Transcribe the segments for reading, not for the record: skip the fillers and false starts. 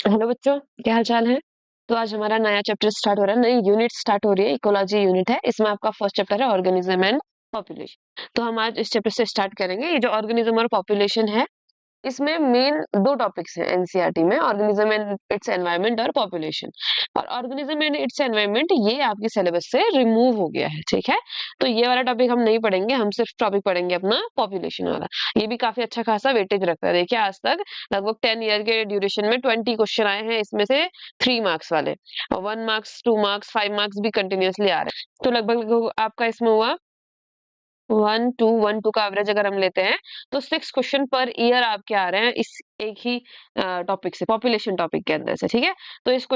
Hello बच्चों, क्या हाल चाल है। तो आज हमारा नया चैप्टर स्टार्ट हो रहा है, नई यूनिट स्टार्ट हो रही है। इकोलॉजी यूनिट है, इसमें आपका फर्स्ट चैप्टर है ऑर्गेनिज्म एंड पॉपुलेशन। तो हम आज इस चैप्टर से स्टार्ट करेंगे। ये जो ऑर्गेनिज्म और पॉपुलेशन है, इसमें मेन दो टॉपिक्स हैं एनसीईआरटी में, ऑर्गेनिज्म एंड इट्स एनवायरनमेंट और पॉपुलेशन। और ऑर्गेनिज्म एंड इट्स एनवायरनमेंट ये आपके सिलेबस से रिमूव हो गया है, ठीक है। तो ये वाला टॉपिक हम नहीं पढ़ेंगे, हम सिर्फ टॉपिक पढ़ेंगे अपना पॉपुलेशन वाला। ये भी काफी अच्छा खासा वेटेज रखता है। देखिए आज तक लगभग 10 ईयर के ड्यूरेशन में 20 क्वेश्चन आए हैं, इसमें से 3 मार्क्स वाले, और 1 मार्क्स, 2 मार्क्स, 5 मार्क्स भी कंटिन्यूअसली आ रहे हैं। तो लगभग आपका इसमें हुआ 1 2 का एवरेज अगर हम लेते हैं तो 6 क्वेश्चन पर ईयर आपके आ रहे हैं इस एक ही टॉपिक से, पॉपुलेशन टॉपिक के अंदर से, ठीक है। तो इस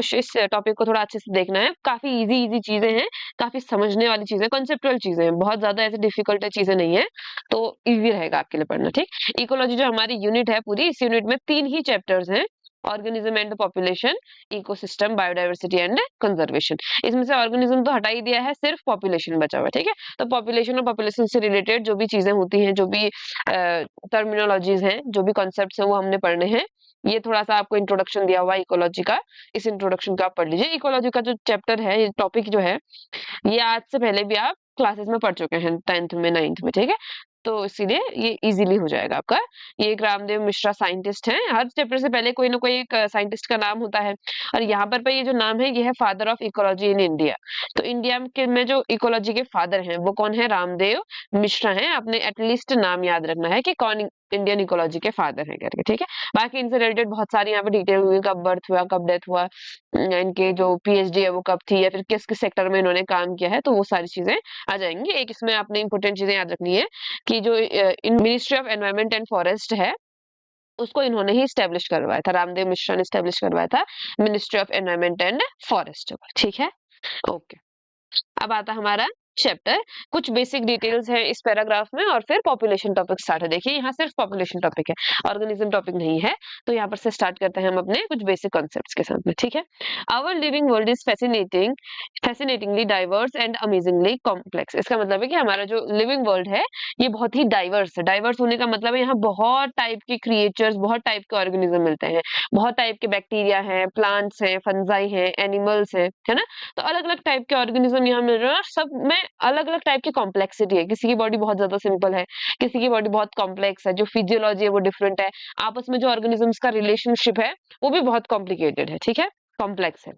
टॉपिक को थोड़ा अच्छे से देखना है। काफी इजी इजी चीजें हैं, काफी समझने वाली चीजें, कॉन्सेप्चुअल चीजें हैं, बहुत ज्यादा ऐसे डिफिकल्ट चीजें नहीं है। तो इजी रहेगा आपके लिए पढ़ना, ठीक। इकोलॉजी जो हमारी यूनिट है पूरी, इस यूनिट में 3 ही चैप्टर्स हैं, organism and population, ecosystem, biodiversity and conservation. इसमें से ऑर्गेनिज्म तो हटा ही दिया है, सिर्फ पॉपुलेशन बचा हुआ है, ठीक है। तो पॉपुलेशन और पॉपुलेशन से रिलेटेड जो भी चीजें होती हैं, जो भी टर्मिनोलॉजीज हैं, जो भी कॉन्सेप्ट्स हैं, वो हमने पढ़ने हैं। ये थोड़ा सा आपको इंट्रोडक्शन दिया हुआ है इकोलॉजी का, इस इंट्रोडक्शन को आप पढ़ लीजिए। इकोलॉजी का जो चैप्टर है, ये टॉपिक जो है, ये आज से पहले भी आप क्लासेस में पढ़ चुके हैं, 10th में, 9th में, ठीक है। तो इसीलिए ये इजीली हो जाएगा आपका। ये एक रामदेव मिश्रा साइंटिस्ट हैं। हर चैप्टर से पहले कोई ना कोई एक साइंटिस्ट का नाम होता है, और यहाँ पर ये जो नाम है, ये है father of ecology in India. तो इंडिया के में जो इकोलॉजी के फादर हैं वो कौन है? रामदेव मिश्रा हैं। आपने एटलीस्ट नाम याद रखना है कि कौन इंडियन इकोलॉजी के फादर हैं करके, ठीक है। बाकी इनसे रिलेटेड बहुत सारी यहाँ पे डिटेल हुई, कब बर्थ हुआ, कब डेथ हुआ, इनके जो पीएचडी है वो कब थी, या फिर किस किस सेक्टर में इन्होंने काम किया है, तो वो सारी चीजें आ जाएंगी। एक इसमें आपने इंपॉर्टेंट चीजें याद रखनी है कि जो इन ministry of environment and forest है, उसको इन्होंने ही स्टेब्लिश करवाया था, रामदेव मिश्रा ने स्टेब्लिश करवाया था ministry of environment and forest, ठीक है। ओके, अब आता हमारा चैप्टर। कुछ बेसिक डिटेल्स है इस पैराग्राफ में, और फिर पॉपुलेशन टॉपिक स्टार्ट है। देखिए यहाँ सिर्फ पॉपुलेशन टॉपिक है, ऑर्गेनिज्म टॉपिक नहीं है। तो यहाँ पर से स्टार्ट करते हैं हम अपने कुछ बेसिक कॉन्सेप्ट्स के साथ में, ठीक है। Our living world is fascinatingly diverse and amazingly complex. इसका मतलब है कि हमारा जो लिविंग वर्ल्ड है, ये बहुत ही डाइवर्स है। डाइवर्स होने का मतलब है यहाँ बहुत टाइप के क्रिएचर्स, बहुत टाइप के ऑर्गेनिज्म मिलते हैं, बहुत टाइप के बैक्टीरिया हैं, प्लांट्स हैं, फंजाई हैं, एनिमल्स हैं, है ना। तो अलग अलग टाइप के ऑर्गेनिज्म यहाँ मिल रहे हैं, और सब में अलग अलग टाइप की कॉम्प्लेक्सिटी है। किसी की बॉडी बहुत ज्यादा सिंपल है, किसी की बॉडी बहुत कॉम्प्लेक्स है, जो फिजियोलॉजी है वो डिफरेंट है, आपस में जो ऑर्गेनिजम्स का रिलेशनशिप है वो भी बहुत कॉम्प्लिकेटेड है, ठीक है, कॉम्प्लेक्स है।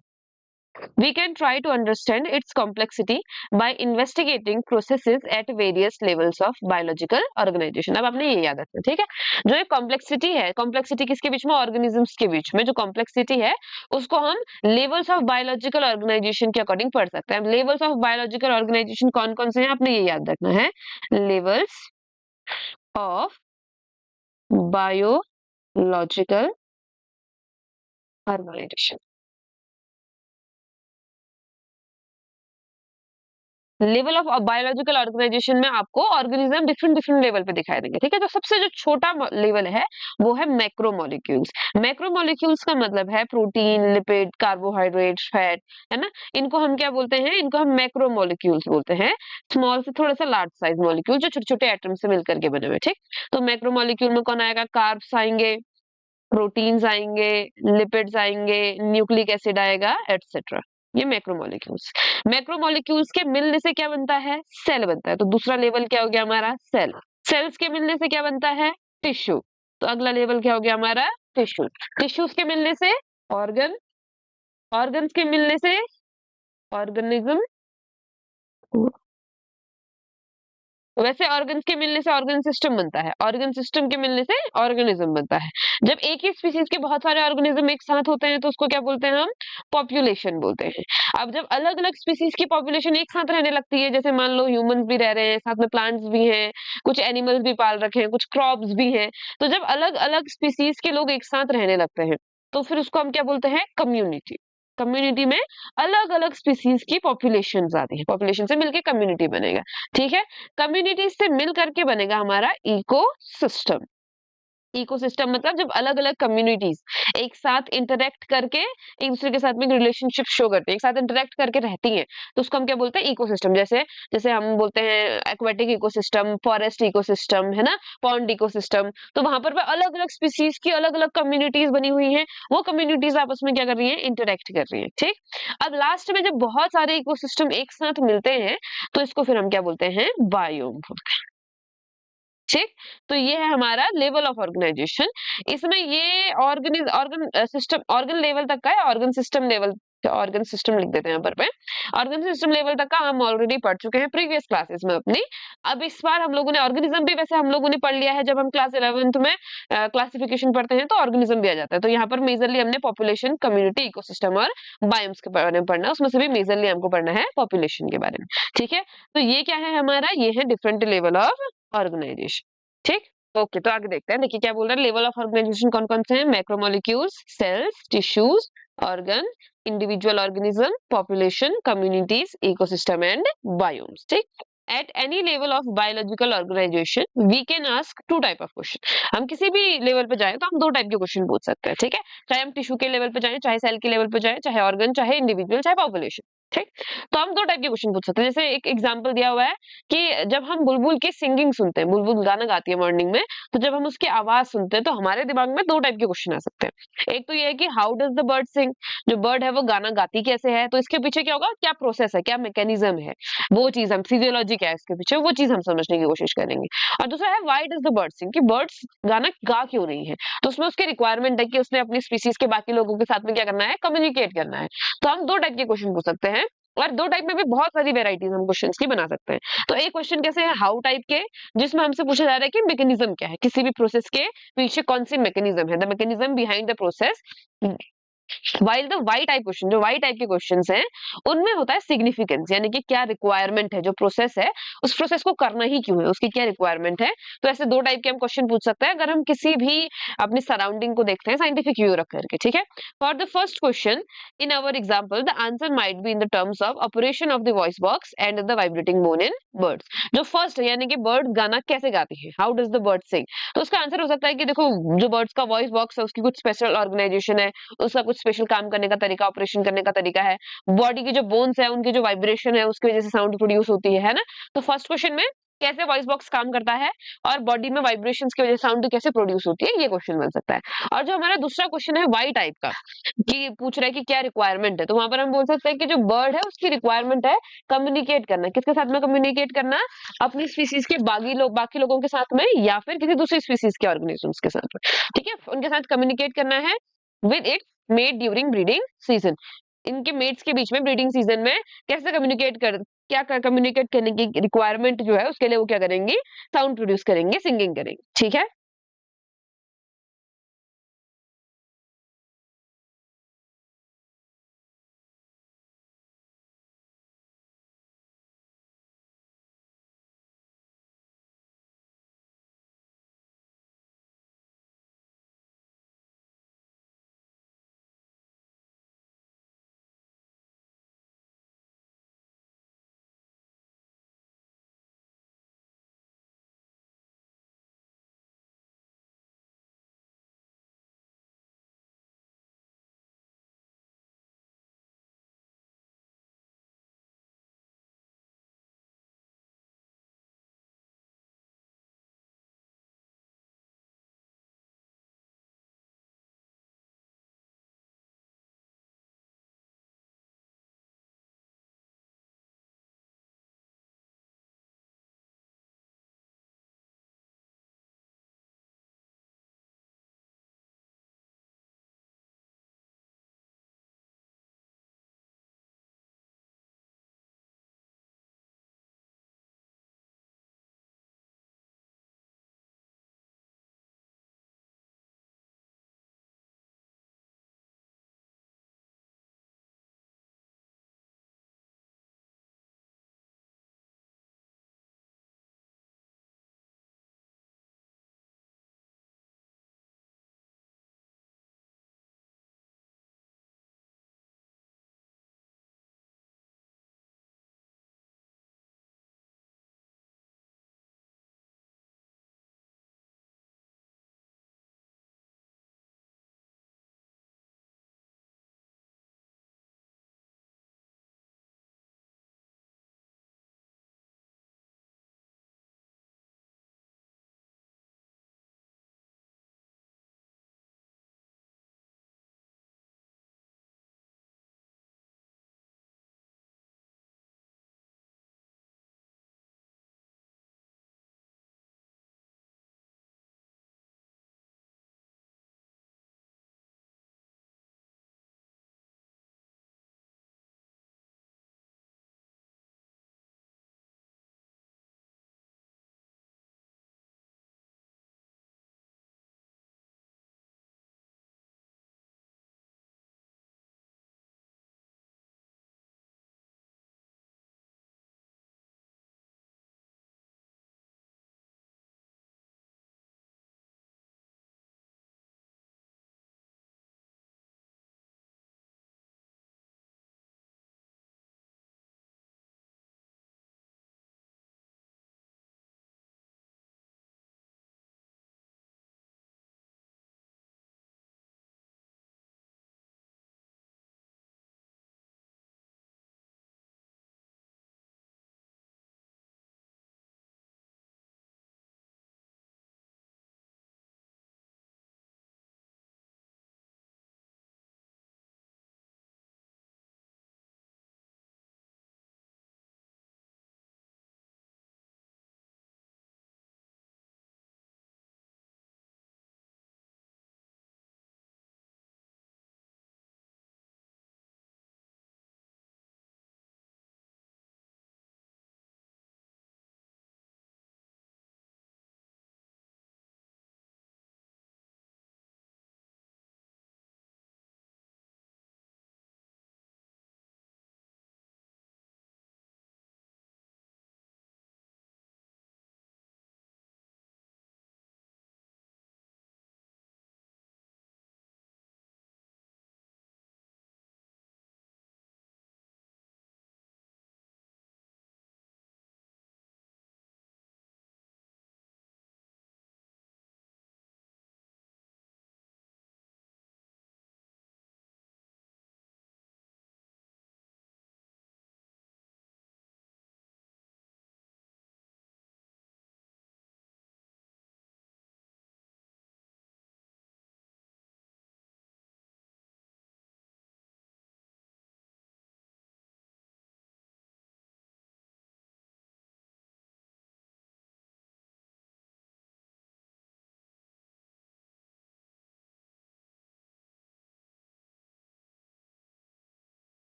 We can try to understand its complexity by investigating processes at various levels of biological organization. अब आपने ये याद रखना, ठीक है। जो ये कॉम्प्लेक्सिटी है, कॉम्प्लेक्सिटी किसके बीच में? ऑर्गेनिजम्स के बीच में। जो कॉम्प्लेक्सिटी है उसको हम लेवल्स ऑफ बायोलॉजिकल ऑर्गेनाइजेशन के अकॉर्डिंग पढ़ सकते हैं। लेवल्स ऑफ बायोलॉजिकल ऑर्गेनाइजेशन कौन कौन से हैं, आपने ये याद रखना है। Levels of biological organisation, level of biological organisation में आपको ऑर्गेनिज्म डिफरेंट डिफरेंट लेवल पे दिखाई देंगे, ठीक है। तो सबसे जो छोटा लेवल है वो है मैक्रोमोलिक्यूल्स। मैक्रोमोलिक्यूल्स का मतलब है प्रोटीन, लिपिड, कार्बोहाइड्रेट, फैट, है ना। इनको हम क्या बोलते हैं? इनको हम मैक्रोमोलिक्यूल्स बोलते हैं। स्मॉल से थोड़ा सा लार्ज साइज मॉलिक्यूल, जो छोटे छोटे एटम से मिलकर के बने हुए, ठीक। तो मैक्रोमोलिक्यूल में कौन आएगा? कार्ब्स आएंगे, प्रोटीन्स आएंगे, लिपिड्स आएंगे, न्यूक्लिक एसिड आएगा, एटसेट्रा। ये मैक्रोमोलिक्यूल्स। मैक्रोमोलिक्यूल्स के मिलने से क्या बनता है? सेल बनता है। तो दूसरा लेवल क्या हो गया हमारा? सेल। सेल्स के मिलने से क्या बनता है? टिश्यू। तो अगला लेवल क्या हो गया हमारा? टिश्यू। टिश्यूज के मिलने से ऑर्गन, ऑर्गन्स के मिलने से ऑर्गेनिज्म। वैसे ऑर्गन्स के मिलने से ऑर्गन सिस्टम बनता है, ऑर्गन सिस्टम के मिलने से ऑर्गेनिज्म बनता है। जब एक ही स्पीसीज के बहुत सारे ऑर्गेनिज्म एक साथ होते हैं तो उसको क्या बोलते हैं हम? पॉपुलेशन बोलते हैं। अब जब अलग अलग स्पीसीज की पॉपुलेशन एक साथ रहने लगती है, जैसे मान लो ह्यूमंस भी रह रहे हैं साथ में, प्लांट्स भी हैं, कुछ एनिमल्स भी पाल रखे हैं, कुछ क्रॉप्स भी हैं, तो जब अलग अलग स्पीसीज के लोग एक साथ रहने लगते हैं तो फिर उसको हम क्या बोलते हैं? कम्युनिटी। कम्युनिटी में अलग अलग स्पीसीज की पॉपुलेशन आती है, पॉपुलेशन से मिलकर कम्युनिटी बनेगा, ठीक है। कम्युनिटी से मिल करके बनेगा हमारा इकोसिस्टम। इकोसिस्टम मतलब जब अलग-अलग कम्युनिटीज एक साथ इंटरैक्ट करके एक दूसरे के साथ में रिलेशनशिप शो करती है, एक साथ इंटरैक्ट करके रहती हैं, तो उसको हम क्या बोलते हैं? इकोसिस्टम। जैसे जैसे हम बोलते हैं एक्वेटिक इकोसिस्टम, फॉरेस्ट इकोसिस्टम, है ना? Pond ecosystem. तो वहां पर अलग-अलग स्पीसीज की अलग-अलग कम्युनिटीज बनी हुई हैं, वो कम्युनिटीज आपस में क्या कर रही हैं? इंटरैक्ट कर रही हैं, ठीक। अब लास्ट में जब बहुत सारे इकोसिस्टम एक साथ मिलते हैं, तो इसको फिर हम क्या बोलते हैं? बायोम। ठीक। तो ये है हमारा लेवल ऑफ ऑर्गेनाइजेशन। इसमें ये ऑर्गन सिस्टम ऑर्गन लेवल तक का है। ऑर्गन सिस्टम लिख देते हैं यहाँ पर। ऑर्गन सिस्टम लेवल तक का हम ऑलरेडी पढ़ चुके हैं प्रीवियस क्लासेस में अपनी। अब इस बार हम लोगों ने ऑर्गेनिज्म भी वैसे हम लोगों ने पढ़ लिया है। जब हम क्लास 11th में क्लासिफिकेशन पढ़ते हैं तो ऑर्गेनिज्म भी आ जाता है। तो यहाँ पर मेजरली हमने पॉपुलेशन, कम्युनिटी, इकोसिस्टम और बायोम्स के बारे में पढ़ना है। उसमें से भी मेजरली हमको पढ़ना है पॉपुलेशन के बारे में। ठीक है। तो ये क्या है हमारा? ये है डिफरेंट लेवल ऑफ ऑर्गेनाइजेशन। ठीक। ओके, तो आगे देखते हैं। देखिए क्या बोल रहा है? लेवल ऑफ ऑर्गेनाइजेशन कौन कौन से हैं? Macromolecules, cells, tissues, organ, individual organism, population, communities, ecosystem and biomes. ठीक। At any level of biological organization we can ask two type of question. हम किसी भी लेवल पे जाए तो हम दो टाइप के क्वेश्चन पूछ सकते हैं। ठीक है। चाहे हम टिश्यू के लेवल पे जाए, चाहे सेल के लेवल पे जाए, चाहे ऑर्गन, चाहे इंडिविजुअल, चाहे पॉपुलेशन। ठीक। तो हम दो टाइप के क्वेश्चन पूछ सकते हैं। जैसे एक एग्जाम्पल दिया हुआ है कि जब हम बुलबुल की सिंगिंग सुनते हैं, बुलबुल गाना गाती है मॉर्निंग में, तो जब हम उसकी आवाज सुनते हैं तो हमारे दिमाग में दो टाइप के क्वेश्चन आ सकते हैं। एक तो ये है कि हाउ डज द बर्ड सिंग? जो बर्ड है वो गाना गाती कैसे है? तो इसके पीछे क्या होगा? क्या प्रोसेस है, क्या मैकेनिज्म है, वो चीज हम, फिजियोलॉजी क्या है इसके पीछे, वो चीज हम समझने की कोशिश करेंगे। और दूसरा है व्हाई डज द बर्ड सिंग? कि बर्ड्स गाना गा क्यों रही है? तो उसमें उसकी रिक्वायरमेंट है कि उसने अपनी स्पीसीज के बाकी लोगों के साथ में क्या करना है? कम्युनिकेट करना है। तो हम दो टाइप के क्वेश्चन पूछ सकते हैं। और दो टाइप में भी बहुत सारी वेराइटीज हम क्वेश्चंस की बना सकते हैं। तो एक क्वेश्चन कैसे है? हाउ टाइप के, जिसमें हमसे पूछा जा रहा है कि मैकेनिज्म क्या है, किसी भी प्रोसेस के पीछे कौन सी मैकेनिज्म है, the mechanism behind the process. While the why type question, जो वाई टाइप के क्वेश्चंस हैं, उनमें होता है सिग्निफिकेंस, यानी कि क्या रिक्वायरमेंट है, जो प्रोसेस है उस प्रोसेस को करना ही क्यों है, उसकी क्या रिक्वायरमेंट है। तो ऐसे दो टाइप के हम क्वेश्चन पूछ सकते हैं अगर हम किसी भी अपनी सराउंडिंग को देखते हैं साइंटिफिक व्यू रख करके। ठीक है। For the first question in our example the answer might be in the terms of operation of the voice box and the vibrating bone in birds. जो फर्स्ट है यानी कि बर्ड गाना कैसे गाती है, how does the bird sing, तो उसका आंसर हो सकता है कि देखो, जो बर्ड्स का वॉइस बॉक्स है उसकी कुछ स्पेशल ऑर्गेनाइजेशन है, उसका कुछ स्पेशल काम करने का तरीका, ऑपरेशन करने का तरीका है। बॉडी की जो बोन्स है उनकी जो वाइब्रेशन है उसकी वजह से साउंड प्रोड्यूस होती है ना। तो फर्स्ट क्वेश्चन में कैसे वॉइस बॉक्स काम करता है और बॉडी में वाइब्रेशंस की वजह से साउंड कैसे प्रोड्यूस होती है, ये क्वेश्चन बन सकता है। और जो हमारा दूसरा क्वेश्चन है वाई टाइप का, कि पूछ रहा है कि क्या रिक्वायरमेंट है, तो वहां पर हम बोल सकते हैं कि जो बर्ड है उसकी रिक्वायरमेंट है कम्युनिकेट करना। किसके साथ में कम्युनिकेट करना? अपनी स्पीसीज के बाकी लोगों के साथ में, या फिर किसी दूसरी स्पीसीज के ऑर्गेनिजम्स के साथ में। ठीक है। उनके साथ कम्युनिकेट करना है with its mate during breeding season. इनके मेट्स के बीच में ब्रीडिंग सीजन में कैसे कम्युनिकेट कर, क्या कम्युनिकेट करने की रिक्वायरमेंट जो है उसके लिए वो क्या करेंगी? साउंड प्रोड्यूस करेंगे, सिंगिंग करेंगे। ठीक है।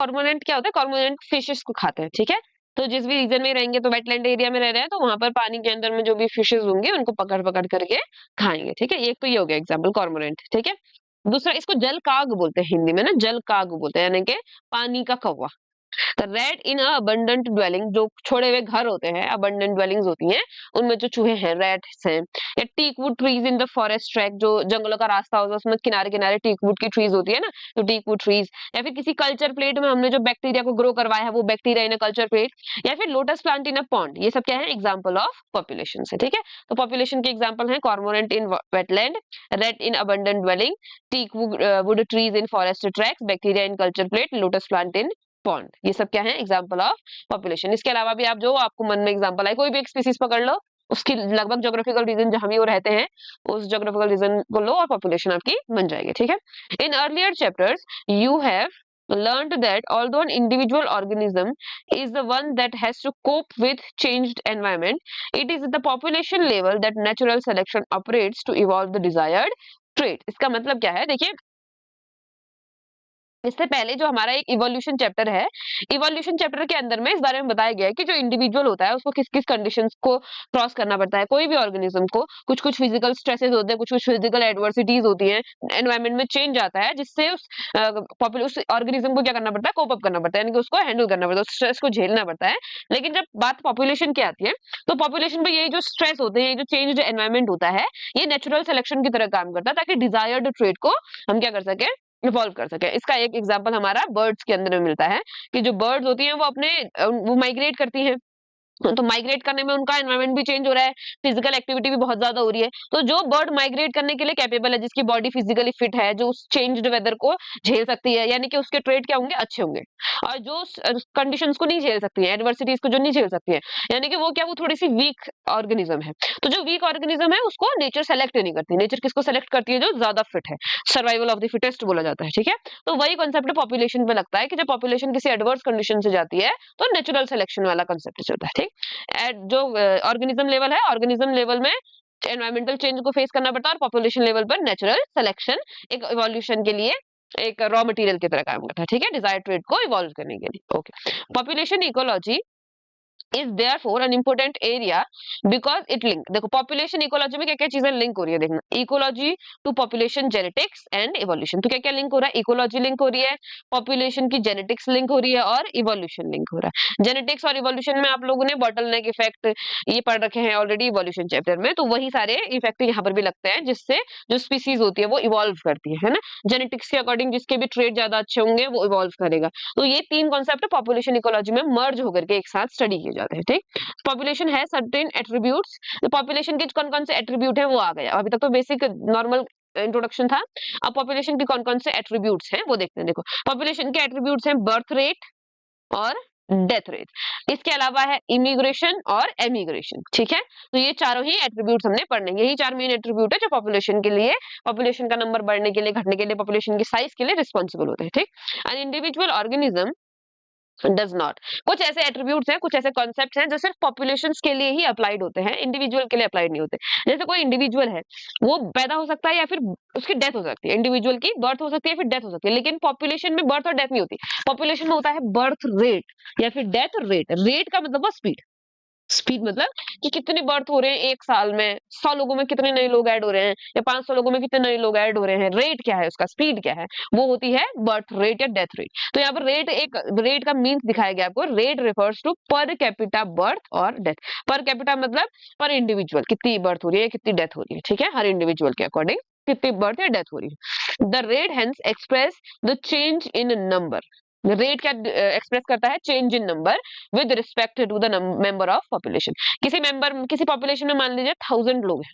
कॉर्मोरेंट क्या होता है, कॉर्मोरेंट फिशेस को खाते हैं, ठीक है। तो जिस भी रीजन में रहेंगे, तो वेटलैंड एरिया में रह रहे हैं, तो वहां पर पानी के अंदर में जो भी फिशेस होंगे उनको पकड़ पकड़ करके खाएंगे, ठीक है। एक तो ये हो गया एग्जाम्पल कॉर्मोरेंट, ठीक है। दूसरा, इसको जल काग बोलते हैं, हिंदी में ना जल काग बोलते हैं, यानी कि पानी का कौवा। The rat in abundant dwelling, जो छोड़े हुए घर होते हैं, अबंडेंट ड्वेलिंग्स होती हैं, उनमें जो चूहे हैं, रैट्स हैं। या teakwood trees in the forest track, जो जंगलों का रास्ता होता है उसमें किनारे किनारे टीकवुड की ट्रीज होती है ना, तो टीकवुड ट्रीज। या फिर किसी कल्चर प्लेट में हमने जो बैक्टीरिया को ग्रो करवाया है, वो bacteria in a culture plate. या फिर lotus plant in a pond, ये सब क्या है, एग्जाम्पल ऑफ पॉपुलेशन है, ठीक है। तो पॉपुलेशन के एग्जाम्पल है cormorant in wetland, rate in abundant dwelling, teakwood trees in forest tracks, bacteria in culture plate, lotus plant in pond. ये सब क्या है, एग्जाम्पल ऑफ पॉपुलेशन। इसके अलावा भी आप जो आपको मन में एग्जाम्पल आए, कोई भी एक स्पीसीज पकड़ लो, उसकी लगभग ज्योग्राफिकल रीजन जहां भी वो रहते हैं, उस ज्योग्राफिकल रीजन को लो और पॉपुलेशन आपकी बन जाएगी, ठीक है। In earlier chapters you have learned that although an individual organism is the one that has to cope with changed environment, it is at the population level that natural selection operates to evolve the desired trait। इसका मतलब क्या है, देखिए, इससे पहले जो हमारा एक इवोल्यूशन चैप्टर है, इवोल्यूशन चैप्टर के अंदर में इस बारे में बताया गया है कि जो इंडिविजुअल होता है उसको किस किस कंडीशंस को क्रॉस करना पड़ता है। कोई भी ऑर्गेनिज्म को कुछ कुछ फिजिकल स्ट्रेसेस होते हैं, कुछ कुछ फिजिकल एडवर्सिटीज होती हैं, एनवायरनमेंट में चेंज आता है, जिससे उस ऑर्गेनिज्म को क्या करना पड़ता है, कोप अप करना पड़ता है, यानी कि उसको हैंडल करना पड़ता है, स्ट्रेस को झेलना पड़ता है। लेकिन जब बात पॉपुलेशन की आती है, तो पॉपुलेशन में ये जो स्ट्रेस होते हैं, ये जो चेंज एनवायरनमेंट होता है, ये नेचुरल सिलेक्शन की तरह काम करता है, ताकि डिजायर्ड ट्रेट को हम क्या कर सके, इवॉल्व कर सके। इसका एक एग्जांपल हमारा बर्ड्स के अंदर में मिलता है कि जो बर्ड्स होती हैं वो अपने वो माइग्रेट करती हैं, तो माइग्रेट करने में उनका एनवायरनमेंट भी चेंज हो रहा है, फिजिकल एक्टिविटी भी बहुत ज्यादा हो रही है। तो जो बर्ड माइग्रेट करने के लिए कैपेबल है, जिसकी बॉडी फिजिकली फिट है, जो उस चेंज्ड वेदर को झेल सकती है, यानी कि उसके ट्रेट क्या होंगे, अच्छे होंगे। और जो कंडीशंस को नहीं झेल सकती है, एडवर्सिटीज को जो नहीं झेल सकती है, यानी कि वो क्या, वो थोड़ी सी वीक ऑर्गेनिज्म है। तो जो वीक ऑर्गेनिज्म है उसको नेचर सेलेक्ट नहीं करती। नेचर किसको सेलेक्ट करती है, जो ज्यादा फिट है, सर्वाइवल ऑफ द फिटेस्ट बोला जाता है, ठीक है। तो वही कॉन्सेप्ट पॉपुलेशन पे लगता है कि जब पॉपुलेशन किसी एडवर्स कंडीशन से जाती है, तो नेचुरल सिलेक्शन वाला कॉन्सेप्ट चलता है, ठीक। एट जो ऑर्गेनिज्म लेवल है, ऑर्गेनिज्म लेवल में एनवायरमेंटल चेंज को फेस करना पड़ता है, और पॉपुलेशन लेवल पर नेचुरल सिलेक्शन एक इवोल्यूशन के लिए एक रॉ मटेरियल की तरह काम करता है, ठीक है, डिजायर्ड ट्रेट को इवॉल्व करने के लिए। Okay, population ecology is therefore an important area because it link, देखो पॉपुलेशन इकोलॉजी में क्या क्या चीजें लिंक हो रही है, देखना, ecology to population genetics and evolution. तो क्या क्या लिंक हो रहा है, इकोलॉजी लिंक हो रही है, पॉपुलेशन की जेनेटिक्स लिंक हो रही है, और इवोल्यूशन लिंक हो रहा है। जेनेटिक्स और इवोल्यूशन में आप लोगों ने बॉटलनेक इफेक्ट ये पढ़ रखे हैं ऑलरेडी इवोल्यूशन चैप्टर में, तो वही सारे इफेक्ट यहाँ पर भी लगते हैं, जिससे जो स्पीसीज होती है वो इवॉल्व करती है ना। जेनेटिक्स के अकॉर्डिंग जिसके भी ट्रेड ज्यादा अच्छे होंगे वो इवॉल्व करेगा। तो ये तीन कॉन्सेप्ट पॉपुलेशन इकोलॉजी में मर्ज होकर के एक साथ स्टडी किए जाते हैं, ठीक। पॉपुलेशन है सर्टेन एट्रीब्यूट्स, तो पॉपुलेशन के कौन कौन से एट्रीब्यूट है वो आ गया, अभी तक तो बेसिक नॉर्मल इंट्रोडक्शन था। अब पॉपुलेशन के कौन कौन से एट्रीब्यूट्स हैं वो देखते हैं। देखो, पॉपुलेशन के एट्रीब्यूट्स हैं बर्थ रेट और डेथ रेट। इसके अलावा है इमिग्रेशन और एमिग्रेशन, ठीक है। तो ये चारों ही एट्रीब्यूट्स हमने पढ़ने, यही चार मेन एट्रीब्यूट है जो पॉपुलेशन के लिए, पॉपुलेशन का नंबर बढ़ने के लिए, घटने के लिए, पॉपुलेशन की साइज के लिए रिस्पॉन्सिबल होते हैं, ठीक। An individual organism does not, कुछ ऐसे एट्रीब्यूट्स हैं, कुछ ऐसे कॉन्सेप्ट्स हैं जो सिर्फ पॉपुलेशंस के लिए ही अप्लाइड होते हैं, इंडिविजुअल के लिए अप्लाइड नहीं होते। जैसे कोई इंडिविजुअल है, वो पैदा हो सकता है या फिर उसकी डेथ हो सकती है, इंडिविजुअल की बर्थ हो सकती है फिर डेथ हो सकती है, लेकिन पॉपुलेशन में बर्थ और डेथ नहीं होती। पॉपुलेशन में होता है बर्थ रेट या फिर डेथ रेट। रेट का मतलब स्पीड, स्पीड मतलब कि कितने बर्थ हो रहे हैं एक साल में, 100 लोगों में कितने नए लोग ऐड हो रहे हैं, या 500 लोगों में कितने नए लोग ऐड हो रहे हैं। रेट क्या है उसका, स्पीड क्या है, वो होती है बर्थ रेट या डेथ रेट। तो यहाँ पर रेट, एक रेट का मीन्स दिखाया गया आपको, rate refers to per capita birth और डेथ। पर कैपिटा मतलब पर इंडिविजुअल कितनी बर्थ हो रही है, कितनी डेथ हो रही है, ठीक है, हर इंडिविजुअल के अकॉर्डिंग कितनी बर्थ या डेथ हो रही है। The rate hence express the change in number, rate क्या एक्सप्रेस करता है, change in number with respect to the member of population. किसी पॉपुलेशन में मान लीजिए 1000 लोग हैं,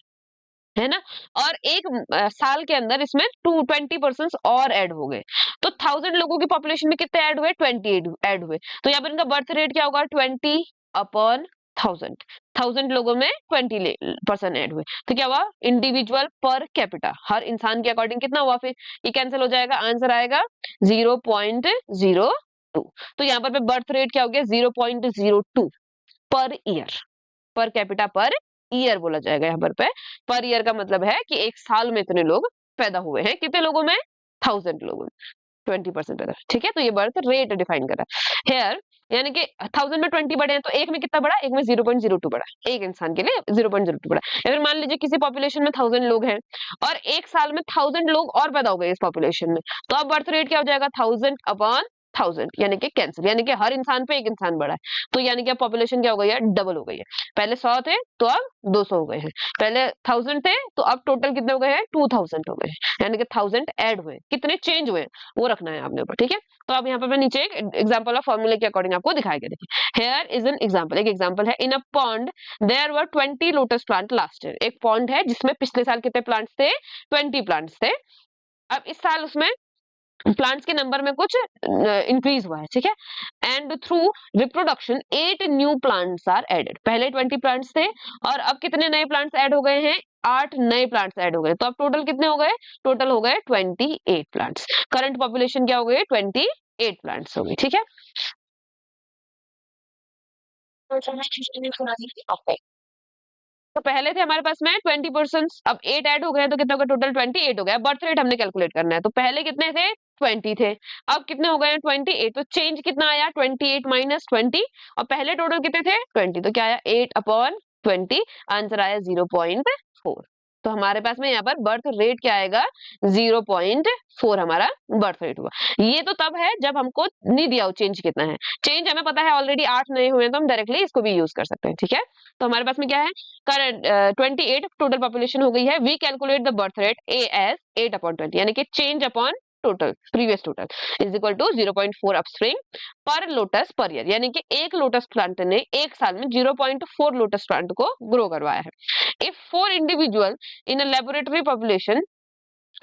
है ना, और एक साल के अंदर इसमें 20% और ऐड हो गए, तो 1000 लोगों की पॉपुलेशन में कितने ऐड हुए, 20 ऐड हुए। तो यहाँ पर इनका बर्थ रेट क्या होगा, 20/1000, 1000 लोगों में 20% ऐड हुए, तो क्या हुआ, इंडिविजुअल पर कैपिटा, हर इंसान के अकॉर्डिंग कितना हुआ, फिर ये कैंसिल हो जाएगा, आंसर आएगा 0.02। तो यहाँ पर बर्थ रेट क्या हो गया, 0.02 per year, per capita per year बोला जाएगा यहाँ पर ईयर का मतलब है कि एक साल में इतने लोग पैदा हुए हैं, कितने लोगों में, 1000 लोगों में। 20% पैदा, ठीक है। तो ये बर्थ रेट डिफाइन कर रहा है हेयर, यानी कि 1000 में 20 बढ़े हैं तो एक में कितना बढ़ा, एक में 0.02 बढ़ा, एक इंसान के लिए 0.02 बढ़ा। या फिर मान लीजिए किसी पॉपुलेशन में 1000 लोग हैं और एक साल में 1000 लोग और पैदा हो गए इस पॉपुलेशन में, तो अब बर्थ रेट क्या हो जाएगा, 1000 अपॉन 1000, यानी कि कैंसिल, यानी कि हर इंसान पे एक इंसान बढ़ा है, तो यानी कि अब पॉपुलेशन क्या हो गई है, डबल हो गई है। पहले 100 थे तो अब 200 हो गए हैं, पहले 1000 थे तो अब टोटल कितने हो गए हैं, 2000 हो गए हैं, यानी कि 1000 ऐड हुए, कितने चेंज हुए वो रखना है आपने ऊपर, ठीक है। तो अब यहाँ पर मैं नीचे एक एग्जांपल ऑफ फॉर्मूले के अकॉर्डिंग आपको दिखाया गया, देखिए हेयर इज एन एग्जांपल, एक एग्जांपल है। In a pond there were 20 lotus plant last year, एक पॉन्ड है जिसमें पिछले साल कितने प्लांट्स थे, 20 प्लांट्स थे। अब इस साल उसमें प्लांट्स के नंबर में कुछ इंक्रीज हुआ है, ठीक है। And through reproduction 8 new plants are added, पहले 20 प्लांट्स थे और अब कितने नए प्लांट्स ऐड हो गए हैं, 8 नए प्लांट्स ऐड हो गए, तो अब टोटल कितने हो गए, टोटल हो गए 28 प्लांट्स। करंट पॉपुलेशन क्या हो गई, 28 प्लांट्स हो गई, ठीक है। ओके, तो पहले थे हमारे पास में 20%, अब 8 ऐड हो गए तो कितना हो गया, टोटल 28 हो गया। बर्थ रेट हमने कैलकुलेट करना है, तो पहले कितने थे, 20 थे, अब कितने हो गए 28, तो चेंज कितना आया, 28 माइनस 20, और पहले टोटल कितने थे 20, तो क्या आया 8 अपॉन 20, आंसर आया 0.4। तो हमारे पास में यहाँ पर बर्थ रेट क्या आएगा, 0.4 हमारा बर्थ रेट हुआ। ये तो तब है जब हमको नहीं दिया हो चेंज कितना है, चेंज हमें पता है ऑलरेडी 8 नए हुए हैं तो हम डायरेक्टली इसको भी यूज कर सकते हैं, ठीक है। तो हमारे पास में क्या है, करंट 28 टोटल पॉपुलेशन हो गई है, we calculate the birth rate a as 8 upon 20, यानी कि change upon total previous total is equal to 0.4 offspring per lotus per year, यानी कि एक लोटस प्लांट ने एक साल में 0.4 लोटस प्लांट को ग्रो करवाया है। If 4 individual in a laboratory population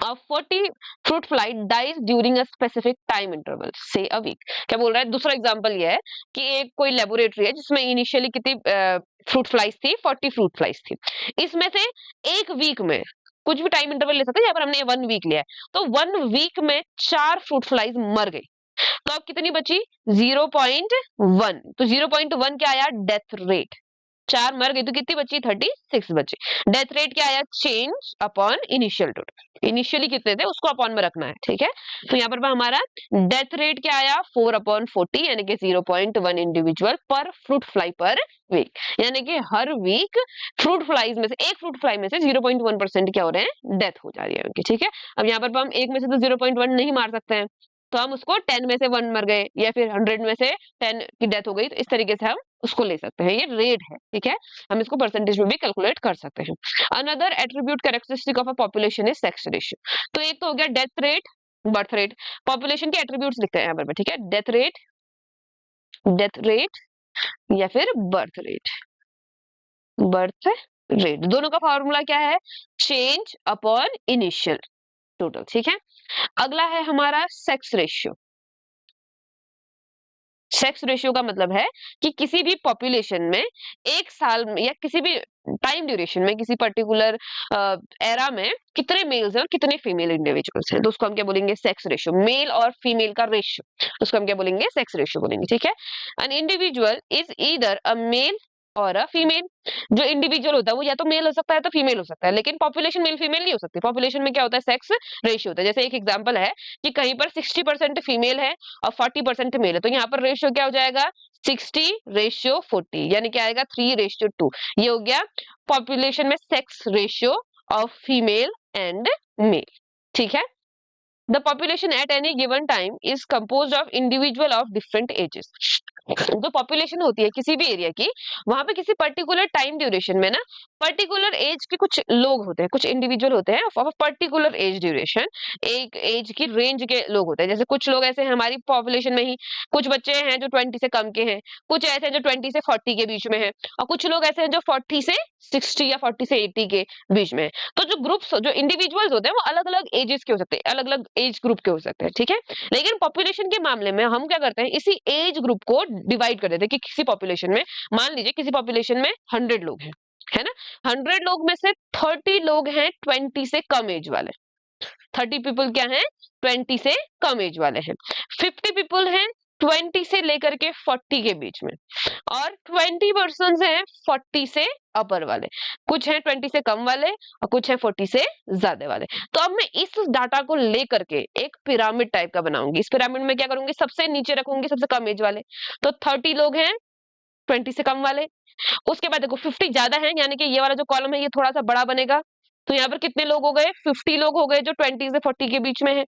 of 40 fruit fly dies during a specific time interval say a week, क्या बोल रहा है, दूसरा एग्जांपल ये है कि एक कोई लेबोरेटरी है जिसमें इनिशियली कितनी फ्रूट फ्लाइज थी, 40 फ्रूट फ्लाइज थी, इसमें से एक वीक में, कुछ भी टाइम इंटरवल ले सकते हैं, यहाँ पर हमने 1 वीक लिया है, तो 1 वीक में 4 फ्रूट फ्लाइज मर गई, तो अब कितनी बची 0.1, तो 0.1 क्या आया, डेथ रेट, 4 मर गई तो कितनी बची, 36 बची। डेथ रेट क्या आया, change upon initial total, initially कितने थे उसको अपॉन में रखना है, ठीक है। तो यहाँ पर हमारा डेथ रेट क्या आया, 4 अपॉन 40, यानी कि 0.1 इंडिविजुअल पर फ्रूट फ्लाई पर वीक, यानी कि हर वीक फ्रूट फ्लाईज में से, एक फ्रूट फ्लाई में से 0.1% क्या हो रहे हैं, डेथ हो जा रही है उनकी, ठीक है। अब यहाँ पर हम एक में से तो 0.1 नहीं मार सकते हैं, तो हम उसको 10 में से 1 मर गए या फिर 100 में से 10 की डेथ हो गई, तो इस तरीके से हम उसको ले सकते हैं, ये रेट है, ठीक है। हम इसको परसेंटेज में भी कैलकुलेट कर सकते हैं। Another attribute characteristic of a population is sex ratio, तो एक तो हो गया death rate, birth rate, population के एट्रीब्यूट्स लिखते हैं यहाँ पर, ठीक है, डेथ रेट या फिर बर्थ रेट, दोनों का फॉर्मूला क्या है, चेंज अपॉन इनिशियल टोटल, ठीक है। अगला है हमारा सेक्स रेशियो। सेक्स रेशियो का मतलब है कि किसी भी पॉपुलेशन में एक साल में या किसी भी टाइम ड्यूरेशन में किसी पर्टिकुलर एरा में कितने मेल्स हैं और कितने फीमेल इंडिविजुअल्स हैं, तो उसको हम क्या बोलेंगे, सेक्स रेशियो, मेल और फीमेल का रेशियो, उसको हम क्या बोलेंगे, सेक्स रेशियो बोलेंगे, ठीक है। An individual is either a male और अ फीमेल, जो इंडिविजुअल होता है वो या तो मेल हो सकता है तो फीमेल हो सकता है, लेकिन पॉपुलेशन मेल फीमेल नहीं हो सकती। पॉपुलेशन में क्या होता है, सेक्स रेशियो होता है। जैसे एक एग्जांपल है कि कहीं पर 60% फीमेल है और 40% मेल है, तो यहाँ पर रेशियो क्या हो जाएगा, 60:40, यानी क्या आएगा 3:2, ये हो गया पॉपुलेशन में sex ratio of female and male, ठीक है। The population at any given time is composed of individual of different ages, जो पॉपुलेशन होती है किसी भी एरिया की, वहां पे किसी पर्टिकुलर टाइम ड्यूरेशन में ना पर्टिकुलर एज के कुछ लोग होते हैं, कुछ इंडिविजुअल होते हैं ऑफ पर्टिकुलर एज ड्यूरेशन, एक एज की रेंज के लोग होते हैं। जैसे कुछ लोग ऐसे हैं हमारी पॉपुलेशन में ही, कुछ बच्चे हैं जो 20 से कम के हैं, कुछ ऐसे हैं जो 20 से 40 के बीच में हैं, और कुछ लोग ऐसे हैं जो 40 से 60 या 40 से 80 के बीच में है। तो जो ग्रुप्स, जो इंडिविजुअल्स होते हैं वो अलग अलग एजेस के हो सकते हैं, अलग अलग एज ग्रुप के हो सकते हैं, ठीक है। लेकिन पॉपुलेशन के मामले में हम क्या करते हैं, इसी एज ग्रुप को डिवाइड कर देते हैं कि किसी पॉपुलेशन में, मान लीजिए किसी पॉपुलेशन में 100 लोग हैं, है ना, 100 लोग में से 30 लोग हैं 20 से कम एज वाले, 30 पीपल क्या हैं 20 से कम एज वाले हैं, 50 पीपल हैं 20 से लेकर के 40 के बीच में, और 20% हैं 40 से अपर वाले, कुछ हैं 20 से कम वाले और कुछ हैं 40 से ज्यादा वाले। तो अब मैं इस डाटा को लेकर के एक पिरामिड टाइप का बनाऊंगी। इस पिरामिड में क्या करूंगी, सबसे नीचे रखूंगी सबसे कम एज वाले, तो 30 लोग हैं 20 से कम वाले। उसके बाद देखो 50 ज्यादा है, यानी कि ये वाला जो कॉलम है ये थोड़ा सा बड़ा बनेगा, तो यहाँ पर कितने लोग हो गए, 50 लोग हो गए जो 20 से 40 के बीच में है।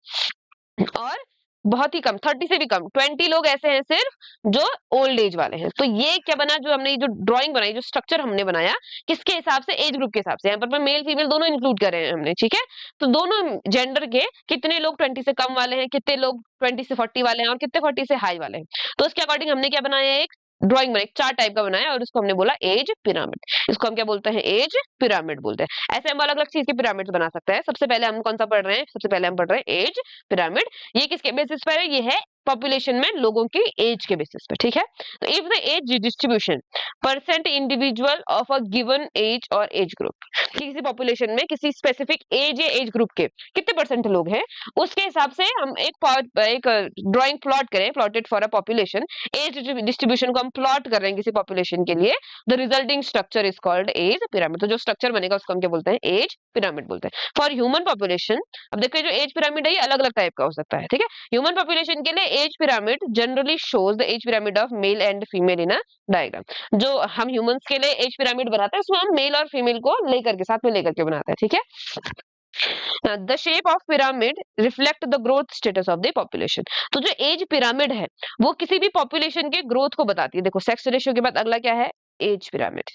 और बहुत ही कम 30 से भी कम 20 लोग ऐसे हैं सिर्फ जो ओल्ड एज वाले हैं। तो ये क्या बना, जो हमने जो ड्राइंग बनाई, जो स्ट्रक्चर हमने बनाया, किसके हिसाब से, एज ग्रुप के हिसाब से। यहाँ पर मेल फीमेल दोनों इंक्लूड कर रहे हैं हमने, ठीक है। तो दोनों जेंडर के कितने लोग 20 से कम वाले हैं, कितने लोग 20 से 40 वाले हैं और कितने 40 से हाई वाले हैं। तो उसके अकॉर्डिंग हमने क्या बनाया, एक ड्राइंग बनाई, चार्ट टाइप का बनाया, और उसको हमने बोला एज पिरामिड। इसको हम क्या बोलते हैं, एज पिरामिड बोलते हैं। ऐसे हम अलग अलग चीज के पिरामिड बना सकते हैं। सबसे पहले हम कौन सा पढ़ रहे हैं, सबसे पहले हम पढ़ रहे हैं एज पिरामिड। ये किसके बेसिस पर है, ये है पॉपुलेशन में लोगों की एज के बेसिस पे, ठीक है। तो if the age distribution percent individual of a given age और एज ग्रुप, किसी पॉपुलेशन में किसी स्पेसिफिक एज या एज ग्रुप के कितने परसेंट लोग हैं, उसके हिसाब से हम एक ड्राइंग प्लॉट करें, plotted for a population. Age distribution को हम प्लॉट कर रहे हैं किसी पॉपुलेशन के लिए, the resulting structure is called age pyramid. तो जो स्ट्रक्चर बनेगा उसको हम क्या बोलते हैं, एज पिरामिड बोलते हैं। फॉर ह्यूमन पॉपुलेशन, अब देखिए जो एज पिरामिड है ये अलग अलग टाइप का हो सकता है, ठीक है। ह्यूमन पॉपुलेशन के लिए age pyramid generally shows the age pyramid of male and female in a diagram. जो हम ह्यूमंस के लिए एज पिरामिड बनाते हैं उसमें हम मेल और फीमेल को लेकर के, साथ में लेकर के बनाते हैं, ठीक है। The shape of pyramid reflect the growth status of the population. तो जो एज पिरामिड है वो किसी भी पॉपुलेशन के ग्रोथ को बताती है। देखो सेक्स रेशियो के बाद अगला क्या है, एज पिरामिड।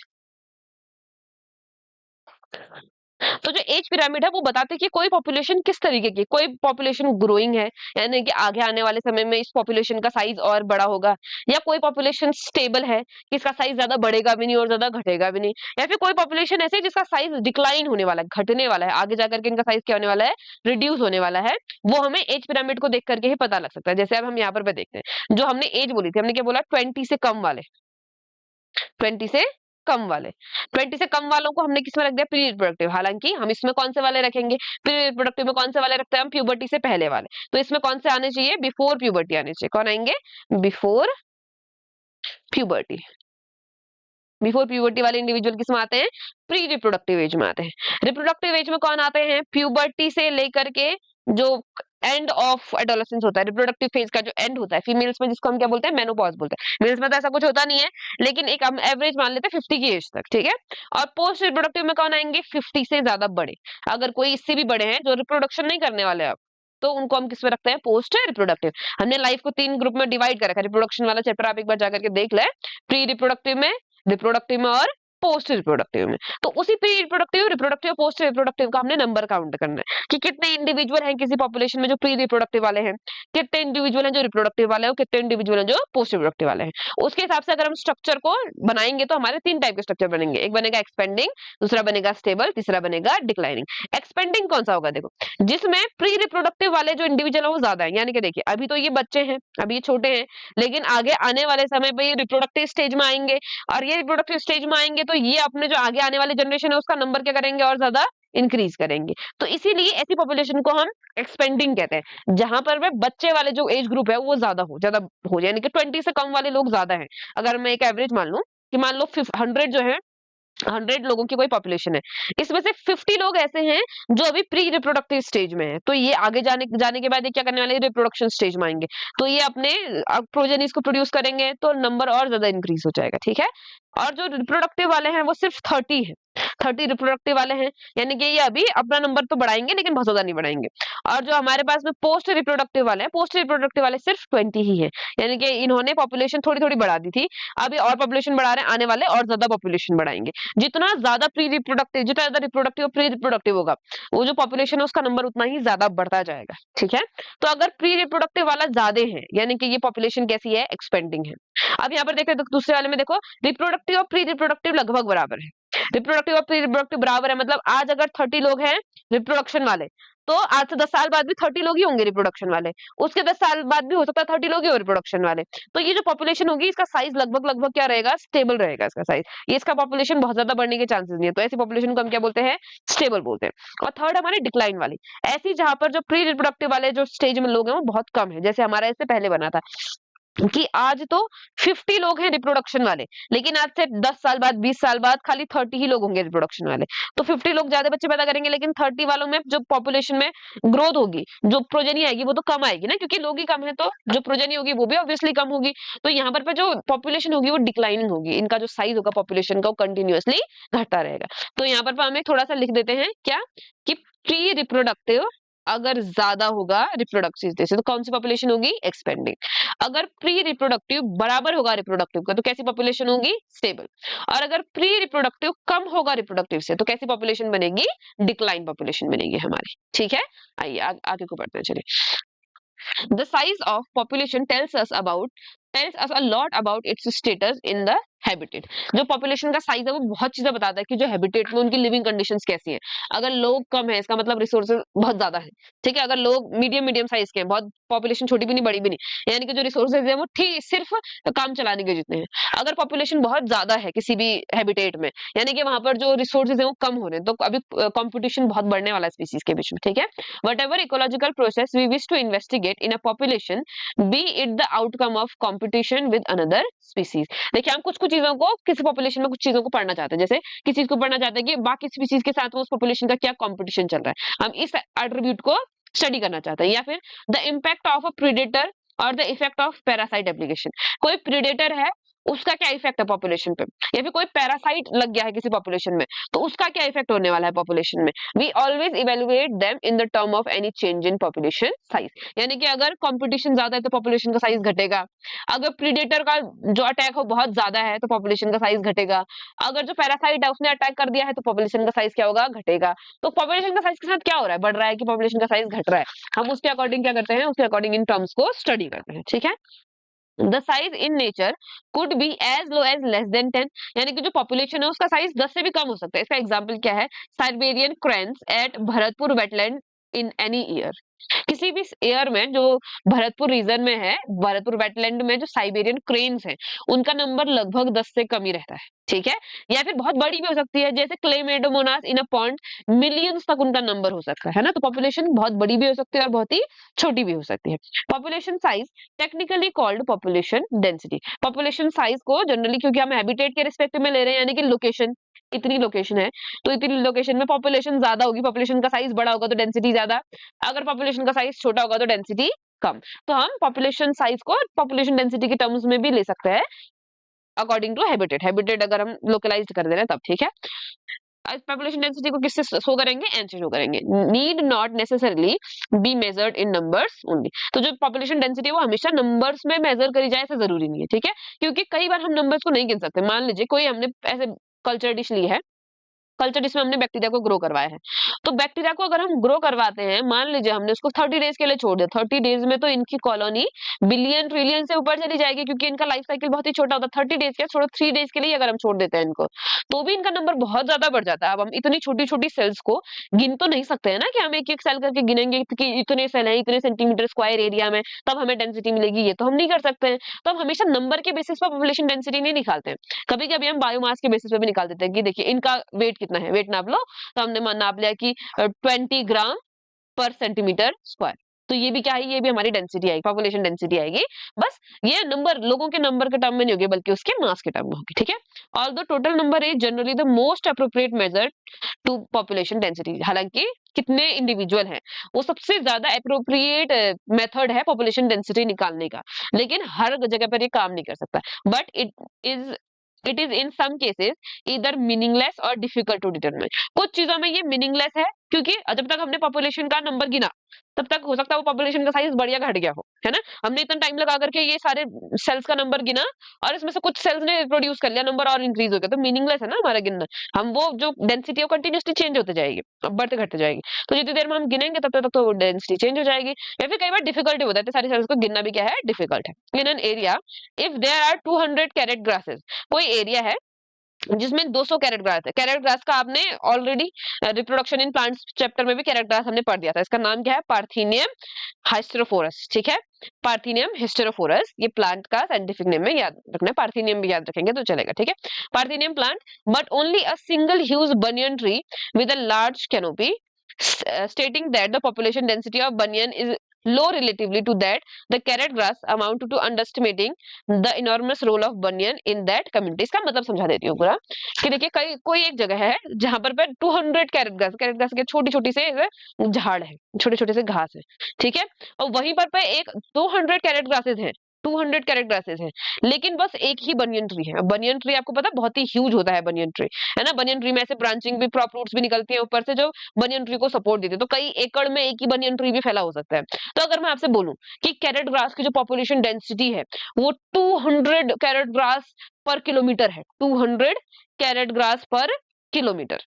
तो जो एज पिरामिड है वो बताते हैं कि कोई पॉपुलेशन किस तरीके की, कोई पॉपुलेशन ग्रोइंग है, यानी कि आगे आने वाले समय में इस पॉपुलेशन का साइज और बड़ा होगा, या कोई पॉपुलेशन स्टेबल है कि इसका साइज ज्यादा बढ़ेगा भी नहीं और ज्यादा घटेगा भी नहीं, या फिर कोई पॉपुलेशन ऐसे जिसका साइज डिक्लाइन होने वाला है, घटने वाला है, आगे जाकर के इनका साइज क्या होने वाला है, रिड्यूस होने वाला है। वो हमें एज पिरामिड को देख करके ही पता लग सकता है। जैसे अब हम यहाँ पर देखते हैं, जो हमने एज बोली थी, हमने क्या बोला, 20 से कम वाले, 20 से कम वाले, 20 से कम वालों को हमने किसमें रख दिया, प्री रिप्रोडक्टिव। हालांकि हम इसमें कौन से वाले रखेंगे, प्री रिप्रोडक्टिव में कौन से वाले रखते हैं हम, प्यूबर्टी से पहले वाले। तो इसमें कौन से आने चाहिए, बिफोर प्यूबर्टी आने चाहिए। कौन आएंगे, बिफोर प्यूबर्टी। बिफोर प्यूबर्टी वाले इंडिविजुअल किसमें आते हैं, प्री रिप्रोडक्टिव एज में आते हैं। रिप्रोडक्टिव एज में कौन आते हैं, प्यूबर्टी से लेकर के जो एंड ऑफ एडोलेसेंस होता है, रिप्रोडक्टिव फेज का जो एंड होता है फीमेल्स में, जिसको हम क्या बोलते हैं, मेनोपॉज बोलते हैं। मेल्स में तो ऐसा कुछ होता नहीं है, लेकिन एक हम एवरेज मान लेते हैं 50 की एज तक, ठीक है। और पोस्ट रिप्रोडक्टिव में कौन आएंगे, 50 से ज्यादा बड़े। अगर कोई इससे भी बड़े हैं जो रिप्रोडक्शन नहीं करने वाले अब, तो उनको हम किस में रखते हैं, पोस्ट रिप्रोडक्टिव। हमने लाइफ को 3 ग्रुप में डिवाइड कर रखा है। रिप्रोडक्शन वाला चैप्टर आप एक बार जाकर के देख ले, प्री रिप्रोडक्टिव में, रिप्रोडक्टिव में और पोस्ट रिप्रोडक्टिव में। तो उसी pre reproductive, reproductive, post reproductive का हमने नंबर काउंट करना है कि कितने इंडिविजुअल हैं किसी पॉपुलेशन में जो प्री रिप्रोडक्टिव वाले हैं, कितने इंडिविजुअल हैं जो रिप्रोडक्टिव वाले हैं, और कितने इंडिविजुअल हैं जो पोस्ट रिप्रोडक्टिव वाले हैं। उसके हिसाब से अगर हम स्ट्रक्चर को बनाएंगे तो हमारे 3 टाइप के स्ट्रक्चर बनेंगे। एक बनेगा एक्सपेंडिंग, दूसरा बनेगा स्टेबल, तीसरा बनेगा डिक्लाइनिंग। एक्सपेंडिंग कौन सा होगा, देखो जिसमें प्री रिप्रोडक्टिव वाले जो इंडिविजुअल है वो ज्यादा है, यानी कि देखिए अभी तो ये बच्चे हैं, अभी ये छोटे हैं, लेकिन आगे आने वाले समय पे ये रिप्रोडक्टिव स्टेज में आएंगे, और ये रिप्रोडक्टिव स्टेज में आएंगे तो ये अपने जो आगे आने वाली जनरेशन है उसका नंबर क्या करेंगे, और ज्यादा इंक्रीज करेंगे। तो इसीलिए ऐसी पॉपुलेशन को हम एक्सपेंडिंग कहते हैं, जहां पर वे बच्चे वाले जो एज ग्रुप है वो ज्यादा हो, यानी कि 20 से कम वाले लोग ज्यादा हैं। अगर मैं एक एवरेज मान लूं कि मान लो 100 जो है, 100 लोगों की कोई पॉपुलेशन है, इसमें से 50 लोग ऐसे हैं जो अभी प्री रिप्रोडक्टिव स्टेज में है, तो ये आगे जाने जाने के बाद ये क्या करने वाले, रिप्रोडक्शन स्टेज में आएंगे, तो ये अपने प्रोजेनिस को प्रोड्यूस करेंगे, तो नंबर और ज्यादा इंक्रीज हो जाएगा, ठीक है। और जो रिप्रोडक्टिव वाले हैं वो सिर्फ 30 है, 30 रिप्रोडक्टिव वाले हैं, यानी कि ये अभी अपना नंबर तो बढ़ाएंगे लेकिन बहुत ज्यादा नहीं बढ़ाएंगे। और जो हमारे पास में पोस्ट रिप्रोडक्टिव वाले हैं, पोस्ट रिप्रोडक्टिव वाले सिर्फ 20 ही है, यानी कि इन्होंने पॉपुलेशन थोड़ी थोड़ी बढ़ा दी थी, अभी और पॉपुलेशन बढ़ा रहे हैं, आने वाले और ज्यादा पॉपुलेशन बढ़ाएंगे। जितना ज्यादा प्री रिप्रोडक्टिव, जितना ज्यादा रिप्रोडक्टिव प्री रिप्रोडक्टिव होगा, वो जो पॉपुलेशन है उसका नंबर उतना ही ज्यादा बढ़ता जाएगा, ठीक है। तो अगर प्री रिप्रोडक्टिव वाला ज्यादा है, यानी कि ये पॉपुलेशन कैसी है, एक्सपेंडिंग है। अब यहाँ पर देखते हैं दूसरे वाले में, देखो रिप्रोडक्टिव और प्री रिप्रोडक्टिव लगभग बराबर है। रिप्रोडक्टिव और प्री रिप्रोडक्टिव बराबर है, मतलब आज अगर 30 लोग हैं रिप्रोडक्शन वाले, तो आज से 10 साल बाद भी 30 लोग ही होंगे रिप्रोडक्शन वाले, उसके 10 साल बाद भी हो सकता है 30 लोग ही हो रिप्रोडक्शन वाले। तो ये जो पॉपुलेशन होगी इसका साइज लगभग लगभग क्या रहेगा, स्टेबल रहेगा इसका साइज, ये इसका पॉपुलेशन बहुत ज्यादा बढ़ने के चांसेस नहीं है। तो ऐसी पॉपुलेशन को हम क्या बोलते हैं, स्टेबल बोलते हैं। और थर्ड हमारी डिक्लाइन वाली, ऐसी जहां पर जो प्री रिप्रोडक्टिव वाले जो स्टेज में लोग हैं वो बहुत कम है, जैसे हमारा इससे पहले बना था कि आज तो 50 लोग हैं रिप्रोडक्शन वाले, लेकिन आज से 10 साल बाद, 20 साल बाद खाली 30 ही लोग होंगे रिप्रोडक्शन वाले। तो 50 लोग ज्यादा बच्चे पैदा करेंगे, लेकिन 30 वालों में जो पॉपुलेशन में ग्रोथ होगी, जो प्रोजनी आएगी, वो तो कम आएगी ना, क्योंकि लोग ही कम है, तो जो प्रोजनी होगी वो भी ऑब्वियसली कम होगी। तो यहाँ पर जो पॉपुलेशन होगी वो डिक्लाइनिंग होगी, इनका जो साइज होगा पॉपुलेशन का वो कंटिन्यूअसली घटता रहेगा। तो यहाँ पर हमें थोड़ा सा लिख देते हैं क्या, कि प्री रिप्रोडक्टिव अगर ज्यादा होगा रिप्रोडक्टिव से, तो कौन सी पॉपुलेशन होगी, एक्सपेंडिंग। अगर प्री रिप्रोडक्टिव बराबर होगा रिप्रोडक्टिव का, तो कैसी पॉपुलेशन होगी, स्टेबल। और अगर प्री रिप्रोडक्टिव कम होगा रिप्रोडक्टिव से, तो कैसी पॉपुलेशन बनेगी, डिक्लाइन पॉपुलेशन बनेगी हमारी। ठीक है, आइए आगे को बढ़ते हैं, चलिए। The size of population tells us a lot about its status in the habitat। जो पॉपुलेशन का साइज है वो बहुत चीजें बताता है कि जो हैबिटेट में उनकी लिविंग कंडीशंस कैसी हैं। अगर लोग कम है, इसका मतलब रिसोर्सेज बहुत ज्यादा है। ठीक है, अगर लोग मीडियम मीडियम साइज के हैं, बहुत पॉपुलेशन छोटी भी नहीं बड़ी भी नहीं, यानी कि जो रिसोर्सेज है वो ठीक सिर्फ काम चलाने के जितने हैं। अगर पॉपुलेशन बहुत ज्यादा है किसी भी हैबिटेट में, यानी कि वहां पर जो रिसोर्सेज है वो कम हो रहे हैं, तो अभी कॉम्पिटिशन बहुत बढ़ने वाला है स्पीसीज के बीच में। ठीक है, whatever ecological process we wish to investigate in a population, be it the outcome of competition with another species। देखिए, हम कुछ कुछ चीजों को किसी पॉपुलेशन में कुछ चीजों को पढ़ना चाहते हैं, जैसे किसी चीज को पढ़ना चाहते हैं कि बाकी स्पीसीज के साथ उस पॉपुलेशन का क्या कंपटीशन चल रहा है, हम इस एट्रीब्यूट को स्टडी करना चाहते हैं। या फिर the impact of a predator और the effect of parasite application, कोई प्रीडेटर है उसका क्या इफेक्ट है पॉपुलेशन पे, या फिर कोई पैरासाइट लग गया है किसी पॉपुलेशन में, तो उसका क्या इफेक्ट होने वाला है पॉपुलेशन में। We always evaluate them in the term of any change in population size, यानी कि अगर कंपटीशन ज्यादा है तो पॉपुलेशन का साइज घटेगा, अगर प्रीडेटर का जो अटैक हो बहुत ज्यादा है तो पॉपुलेशन का साइज घटेगा, अगर जो पैरासाइट है उसने अटैक कर दिया है तो पॉपुलेशन का साइज क्या होगा, घटेगा। तो पॉपुलेशन का साइज के साथ क्या हो रहा है, बढ़ रहा है कि पॉपुलेशन का साइज घट रहा है, हम उसके अकॉर्डिंग क्या करते हैं, उसके अकॉर्डिंग इन टर्म्स को स्टडी करते हैं। ठीक है, the size in nature could be as low as less than 10, यानी कि जो पॉपुलेशन है उसका साइज 10 से भी कम हो सकता है। इसका एग्जांपल क्या है, Siberian cranes at Bharatpur wetland in any year. किसी भी ईयर में जो भरतपुर रीजन में है, भरतपुर वेटलैंड में जो साइबेरियन क्रेन्स हैं, उनका नंबर लगभग 10 से कम ही रहता है। ठीक है, या फिर बहुत बड़ी भी हो सकती है, जैसे Chlamydomonas in a pond, millions तक उनका नंबर हो सकता है ना। तो पॉपुलेशन बहुत बड़ी भी हो सकती है और बहुत ही छोटी भी हो सकती है। Population size technically called population density, population size को जनरली, क्योंकि हम हैबिटेट के रिस्पेक्टिव में ले रहे हैं, यानी कि लोकेशन, इतनी लोकेशन है तो इतनी लोकेशन में पॉपुलेशन ज्यादा होगी, पॉपुलेशन का साइज बड़ा होगा तो डेंसिटी ज्यादा, अगर पॉपुलेशन का साइज छोटा होगा तो डेंसिटी कम। तो हम पॉपुलेशन साइज को पॉपुलेशन डेंसिटी के टर्म्स में भी ले सकते हैं अकॉर्डिंग टू हैबिटेट। हैबिटेट अगर हम लोकलाइज्ड कर दे रहे हैं तब। ठीक है, पॉपुलेशन डेंसिटी को किससे शो करेंगे, एन से शो करेंगे। Need not necessarily be measured in numbers only, तो जो पॉपुलेशन डेंसिटी है वो हमेशा नंबर्स में मेजर करी जाए ऐसा जरूरी नहीं है। ठीक है, क्योंकि कई बार हम नंबर्स को नहीं गिन सकते। मान लीजिए कोई हमने ऐसे कल्चर डिश ली है, कल्चर जिसमें हमने बैक्टीरिया को ग्रो करवाया है, तो बैक्टीरिया को अगर हम ग्रो करवाते हैं, मान लीजिए हमने उसको 30 डेज के लिए छोड़ दिया, 30 डेज में तो इनकी कॉलोनी बिलियन ट्रिलियन से ऊपर चली जाएगी, क्योंकि इनका लाइफ साइकिल बहुत ही छोटा होता है। 30 डेज के छोड़ो, 3 डेज के लिए अगर हम छोड़ देते हैं इनको, तो भी इनका नंबर बहुत ज्यादा बढ़ जाता है। अब हम इतनी छोटी छोटी सेल्स को गिन तो नहीं सकते हैं ना, कि हम एक एक सेल करके गिनेंगे कि इतने सेल है इतने सेंटीमीटर स्क्वायर एरिया में, तब हमें डेंसिटी मिलेगी, ये तो हम नहीं कर सकते हैं। तो हम हमेशा नंबर के बेसिस पर पॉपुलेशन डेंसिटी नहीं निकालते हैं, कभी कभी हम बायोमास के बेसिस पे भी निकाल देते हैं कि देखिए इनका वेट कितना है, वेट नाप लो, तो हमने नाप लिया कि 20 ग्राम पर सेंटीमीटर स्क्वायर, तो ये भी क्या है, ये भी हमारी डेंसिटी आएगी, पॉपुलेशन डेंसिटी आएगी। बस ये नंबर लोगों के नंबर के टर्म में नहीं होगी, बल्कि उसके मास के टर्म में होगी। ठीक है, although total number is generally the most appropriate measure to population density, हालांकि कितने इंडिविजुअल हैं वो सबसे ज्यादा अप्रोप्रिएट मेथड है पॉपुलेशन डेंसिटी निकालने का, लेकिन हर जगह पर ये काम नहीं कर सकता। But it is in some cases either meaningless और डिफिकल्ट टू डिटरमाइन, कुछ चीजों में ये मीनिंगलेस है, क्योंकि जब तक हमने पॉपुलेशन का नंबर गिना तब तक हो सकता है वो पॉपुलेशन का साइज बढ़िया घट गया हो, है ना। हमने इतना टाइम लगा करके ये सारे सेल्स का नंबर गिना और इसमें से कुछ सेल्स ने प्रोड्यूस कर लिया, नंबर और इंक्रीज हो गया, तो मीनिंगलेस है ना हमारा गिनना। हम वो जो डेंसिटी है वो कंटिन्यूसली चेंज होते जाएगी, बढ़ते घटते जाएगी, तो जितनी देर में हम गिनेंगे तब तक तो डेंसिटी चेंज हो जाएगी। या फिर कई बार डिफिकल्टी हो जाती है, सारी सेल्स को गिनना भी क्या है, डिफिकल्ट है। In an area if there are 200 carrot grasses, कोई एरिया है जिसमें 200 कैरेट ग्रास है। कैरेट ग्रास का आपने already reproduction in plants chapter में भी कैरेट ग्रास हमने पढ़ दिया था। इसका नाम क्या है, पार्थिनियम हाइस्टेरोफोरस। ठीक है, पार्थिनियम हिस्टेरोफोरस, ये प्लांट का साइंटिफिक नेम है, याद रखना है, पार्थिनियम भी याद रखेंगे तो चलेगा। ठीक है, पार्थिनियम plant, but only a single huge banyan tree with a large canopy, stating that the population density of banyan is low relatively to that the carrot grass amount to underestimating the enormous role of banyan in that community। इसका मतलब समझा देती हूँ पूरा कि देखिए कई कोई एक जगह है जहां पर 200 कैरेट ग्रास के छोटी छोटी से झाड़ है, छोटे छोटे से घास है, ठीक है। और वहीं पर एक 200 कैरेट ग्रासेस है, 200 कैरेट ग्रासेस है, लेकिन बस एक ही बनियन ट्री है। बनियन ट्री आपको पता बहुत ही ह्यूज होता है बनियन ट्री, है ना। बनियन ट्री में ऐसे ब्रांचिंग भी, क्रॉप रूट्स भी निकलती है ऊपर से जो बनियन ट्री को सपोर्ट देते हैं, तो कई एकड़ में एक ही बनियन ट्री भी फैला हो सकता है। तो अगर मैं आपसे बोलूं कि कैरेट ग्रास की जो पॉपुलेशन डेंसिटी है वो 200 कैरेट ग्रास पर किलोमीटर है, 200 कैरेट ग्रास पर किलोमीटर,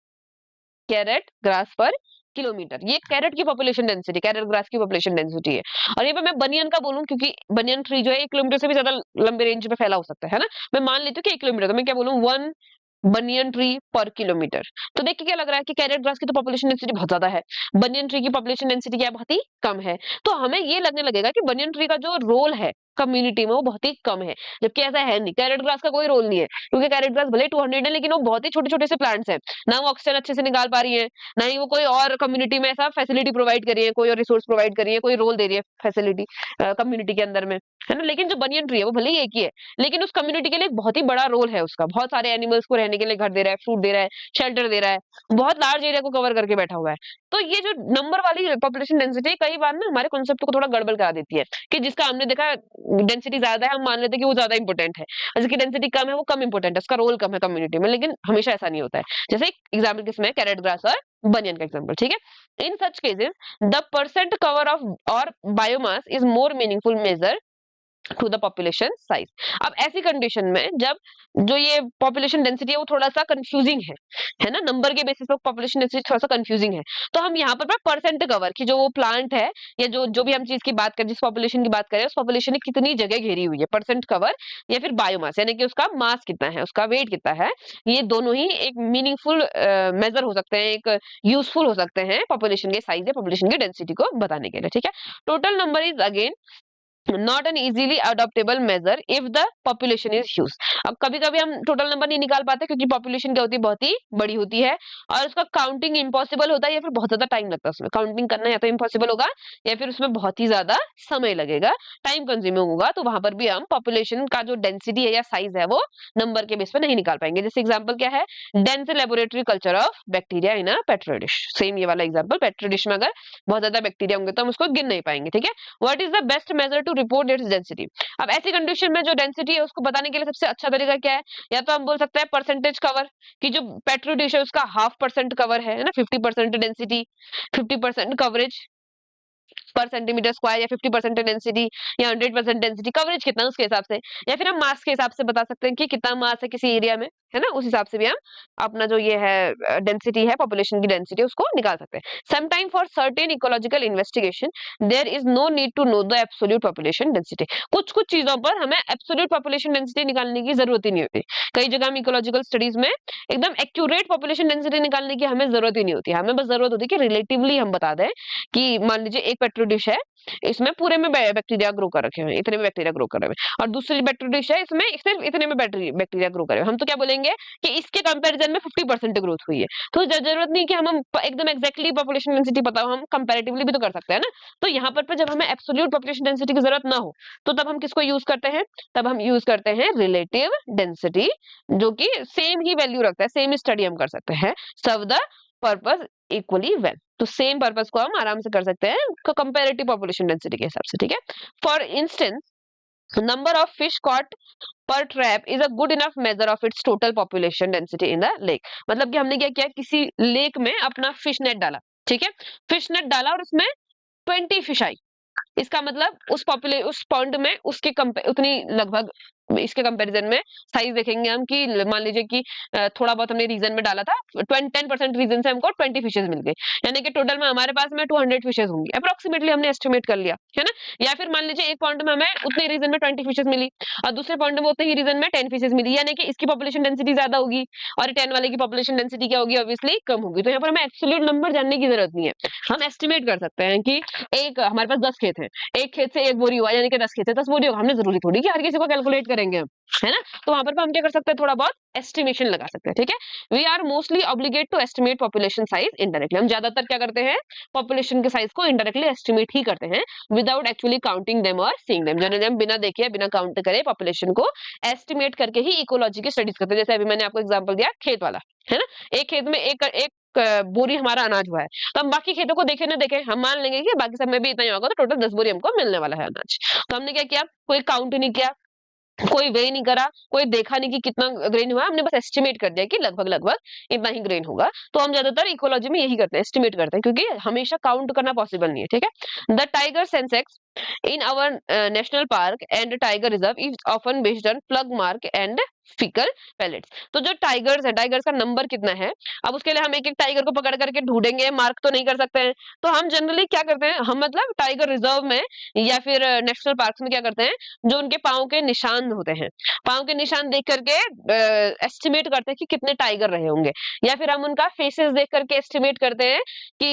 कैरेट ग्रास पर किलोमीटर, ये कैरेट की पॉपुलेशन डेंसिटी, कैरेट ग्रास की पॉपुलेशन डेंसिटी है। और ये पे मैं बनियन का बोलूं क्योंकि बनियन ट्री जो है 1 किलोमीटर से भी ज्यादा लंबे रेंज में फैला हो सकता है ना। मैं मान लेती हूँ कि 1 किलोमीटर, तो मैं क्या बोलूं, 1 बनियन ट्री पर किलोमीटर। तो देखिए क्या लग रहा है कि कैरेट ग्रास की तो पॉपुलेशन डेंसिटी बहुत ज्यादा है, बनियन ट्री की पॉपुलेशन डेंसिटी क्या है, बहुत ही कम है। तो हमें ये लगने लगेगा कि बनियन ट्री का जो रोल है कम्युनिटी में वो बहुत ही कम है, जबकि ऐसा है नहीं। कैरेट ग्रास का कोई रोल नहीं है, क्योंकि कैरेट ग्रास भले 200 है लेकिन वो बहुत ही छोटे छोटे से प्लांट्स हैं, ना वो ऑक्सीजन अच्छे से निकाल पा रही है, ना ही वो कोई और कम्युनिटी में ऐसा फैसिलिटी प्रोवाइड कर रही है, कोई और रिसोर्स प्रोवाइड कर रही है, कोई रोल दे रही है फैसिलिटी कम्युनिटी के अंदर में, है ना। लेकिन जो बनियन ट्री है वो भले ही एक ही है, लेकिन उस कम्युनिटी के लिए एक बहुत ही बड़ा रोल है उसका, बहुत सारे एनिमल्स को रहने के लिए घर दे रहा है, फ्रूट दे रहा है, शेल्टर दे रहा है, बहुत लार्ज एरिया को कवर करके बैठा हुआ है। तो ये जो नंबर वाली पॉपुलेशन डेंसिटी कई बार ना हमारे कॉन्सेप्ट को थोड़ा गड़बड़ करा देती है, कि जिसका हमने देखा डेंसिटी ज्यादा है हम मान लेते हैं कि वो ज्यादा इंपॉर्टेंट है, और जिसकी डेंसिटी कम है वो कम इंपॉर्टेंट है, उसका रोल कम है कम्युनिटी में। लेकिन हमेशा ऐसा नहीं होता है। जैसे एग्जाम्पल किसमें, कैरेट ग्रास और बनियन का एग्जाम्पल, ठीक है। In such cases the percent cover of और biomass is more meaningful measure to the population size. अब ऐसी कंडीशन में जब जो ये पॉपुलेशन डेंसिटी है वो थोड़ा सा कंफ्यूजिंग है ना, नंबर के बेसिस पर पॉपुलेशन डेंसिटी थोड़ा सा कंफ्यूजिंग है, तो हम यहाँ पर परसेंट कवर की जो वो प्लांट है या जो भी हम चीज की बात करें, जिस पॉपुलेशन की बात करें, उस पॉपुलेशन ने कितनी जगह घेरी हुई है, परसेंट कवर या फिर बायोमास, यानी कि उसका मास कितना है, उसका वेट कितना है, ये दोनों ही एक मीनिंगफुल मेजर हो सकते हैं, एक यूजफुल हो सकते हैं पॉपुलेशन के साइज या पॉपुलेशन की डेंसिटी को बताने के लिए, ठीक है। Total number is again not an easily adoptable measure if the population is huge. अब कभी कभी हम टोटल नंबर नहीं निकाल पाते क्योंकि पॉपुलेशन क्या होती है, बहुत ही बड़ी होती है, और उसका काउंटिंग इम्पॉसिबल होता है या फिर बहुत ज्यादा टाइम लगता है उसमें काउंटिंग करना, या तो इम्पॉसिबल होगा या फिर उसमें बहुत ही ज्यादा समय लगेगा, टाइम कंज्यूमिंग होगा। तो वहां पर भी हम पॉपुलेशन का जो डेंसिटी है या साइज है वो नंबर के बेस पे नहीं निकाल पाएंगे। जैसे एग्जाम्पल क्या है, dense laboratory culture of bacteria in a petri dish, same ये वाला एग्जाम्पल, पेट्री डिश में अगर बहुत ज्यादा बैक्टीरिया होंगे तो हम उसको गिन नहीं पाएंगे, ठीक है। What is the best measure to report its density. अब ऐसी कंडीशन में जो डेंसिटी है उसको बताने के लिए सबसे अच्छा तरीका क्या है, या तो हम बोल सकते हैं परसेंटेज कवर, कि जो पेट्री डिश है उसका 0.5% कवर है ना, 50% डेंसिटी, 50% कवरेज पर सेंटीमीटर स्क्वायर, या 50% डेंसिटी या 100% डेंसिटी, कवरेज कितना उसके हिसाब से, या फिर हम मास के हिसाब से बता सकते हैं कि कितना मास है किसी एरिया में, है ना, उस हिसाब से भी हम अपना जो ये है डेंसिटी है, पॉपुलेशन की डेंसिटी, उसको निकाल सकते हैं। Sometime for certain ecological investigation there is no need to know the absolute population density. कुछ कुछ चीजों पर हमें एब्सोल्यूट पॉपुलेशन डेंसिटी निकालने की जरूरत ही नहीं होती। कई जगह हम इकोलॉजिकल स्टडीज में एकदम एक्यूरेट पॉपुलेशन डेंसिटी निकालने की हमें जरूरत ही नहीं होती, हमें बस जरूरत होती है कि रिलेटिवली हम बता दें कि मान लीजिए एक पेट्री डिश है, इसमें पूरे में बैक्टीरिया ग्रो कर रखे हैं, इतने में बैक्टीरिया ग्रो कर रहे हैं, और दूसरी बैक्टीरिया डिश है इसमें सिर्फ इतने में बैक्टीरिया ग्रो कर रहे हैं, हम तो क्या बोलेंगे कि इसके कंपैरिजन में 50% ग्रोथ हुई है। तो जरूरत नहीं कि हम एकदम एक्जैक्टली पॉपुलेशन डेंसिटी पता हो, हम कंपैरेटिवली भी तो कर सकते हैं ना। तो यहाँ पर जब हमें एब्सोल्यूट पॉपुलेशन डेंसिटी की जरूरत ना हो तो तब हम किसको यूज करते हैं, तब हम यूज करते हैं रिलेटिव डेंसिटी, जो कि सेम ही वैल्यू रखता है, सेम स्टडी हम कर सकते हैं, serve the purpose equally well. तो सेम पर्पस को हम आराम से कर सकते हैं कंपैरेटिव पॉपुलेशन डेंसिटी के हिसाब से, ठीक है। For instance number of fish caught per trap is a good enough measure of its total population density in the lake. मतलब कि हमने क्या किया, किसी लेक में अपना फिश नेट डाला, ठीक है, फिश नेट डाला और उसमें 20 फिश आई, इसका मतलब उस पॉन्ड में उसके उतनी लगभग इसके कंपैरिजन में साइज देखेंगे हम कि मान लीजिए कि थोड़ा बहुत हमने रीजन में डाला था, 10% रीजन से हमको 20 फिशेज मिल गई, यानी कि टोटल में हमारे पास में 200 फिशेज होंगी अप्रोक्सीमेटली, हमने एस्टिमेट कर लिया, है ना। या फिर मान लीजिए एक पॉइंट में हमें उतने रीजन में 20 फिशेज मिली और दूसरे पॉइंट में उतने ही रीजन में 10 फिशेज मिली, यानी कि इसकी पॉपुलेशन डेंसिटी ज्यादा होगी और 10 वाले की पॉपुलेशन डेंसिटी क्या होगी, ऑब्वियसली कम होगी। तो यहाँ पर हमें एब्सोल्यूट नंबर जानने की जरूरत नहीं है, हम एस्टिमेट कर सकते हैं कि एक हमारे पास 10 खेत है, एक खेत से एक बोरी हुआ, यानी कि 10 खेत है 10 बोरी होगा, हमने जरूरी थोड़ी कि हर किसी को कैलकुलेट करेंगे ढूंढेंगे है ना? तो वहां पर हम क्या कर सकते हैं, थोड़ा बहुत एस्टिमेशन लगा सकते हैं। ठीक है, we are mostly obligate to estimate population size indirectly. हम ज्यादातर क्या करते हैं, पॉपुलेशन के साइज को इनडायरेक्टली एस्टिमेट ही करते हैं, विदाउट एक्चुअली काउंटिंग देम और सीइंग देम। जनरली हम बिना देखे बिना काउंट करे पॉपुलेशन को एस्टिमेट करके ही इकोलॉजी की स्टडीज करते हैं। जैसे अभी मैंने आपको एग्जांपल दिया खेत वाला, है ना? एक खेत में एक एक बोरी हमारा अनाज हुआ है, तो हम बाकी खेतों को देखे ना देखे हम मान लेंगे कि बाकी सब में भी इतना ही होगा, तो टोटल 10 बोरी हमको मिलने वाला है अनाज। तो हमने क्या किया, कोई काउंट नहीं किया, कोई वे नहीं करा, कोई देखा नहीं कि कितना ग्रेन हुआ, हमने बस एस्टिमेट कर दिया कि लगभग लगभग इतना ही ग्रेन होगा। तो हम ज्यादातर इकोलॉजी में यही करते हैं, एस्टिमेट करते हैं, क्योंकि हमेशा काउंट करना पॉसिबल नहीं है। ठीक है, the tiger Sensex in our national park and tiger reserve is often based on plug mark and fecal pellets। तो जो टाइगर्स है, टाइगर्स का नंबर कितना है, अब उसके लिए हम एक एक टाइगर को पकड़ करके ढूंढेंगे, मार्क तो नहीं कर सकते हैं। तो हम जनरली क्या करते हैं, हम मतलब टाइगर रिजर्व में या फिर नेशनल पार्क्स में क्या करते हैं, जो उनके पाँव के निशान होते हैं, पाँव के निशान देख करके एस्टिमेट करते हैं कि कितने टाइगर रहे होंगे, या फिर हम उनका फेसेस देख करके एस्टिमेट करते हैं कि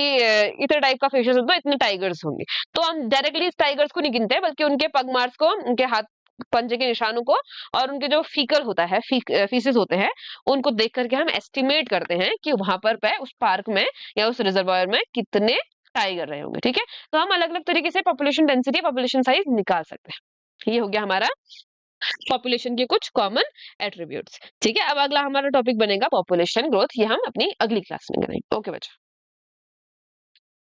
इतने टाइप का फेसेस होगा, इतने टाइगर्स होंगे। तो हम डायरेक्टली इस टाइगर्स को नहीं गिनते, बल्कि उनके पग मार्क्स को, उनके हाथ पंजे के निशानों को और उनके जो फीकल होता है, फीसेस होते हैं, उनको देख करके हम एस्टिमेट करते हैं कि वहां पर पे उस पार्क में या उस रिजर्वायर में कितने टाइगर रहे होंगे। ठीक है, तो हम अलग अलग तरीके से पॉपुलेशन डेंसिटी, पॉपुलेशन साइज निकाल सकते हैं। ये हो गया हमारा पॉपुलेशन के कुछ कॉमन एट्रीब्यूट्स। ठीक है, अब अगला हमारा टॉपिक बनेगा पॉपुलेशन ग्रोथ, ये हम अपनी अगली क्लास में करेंगे। ओके बच्चों।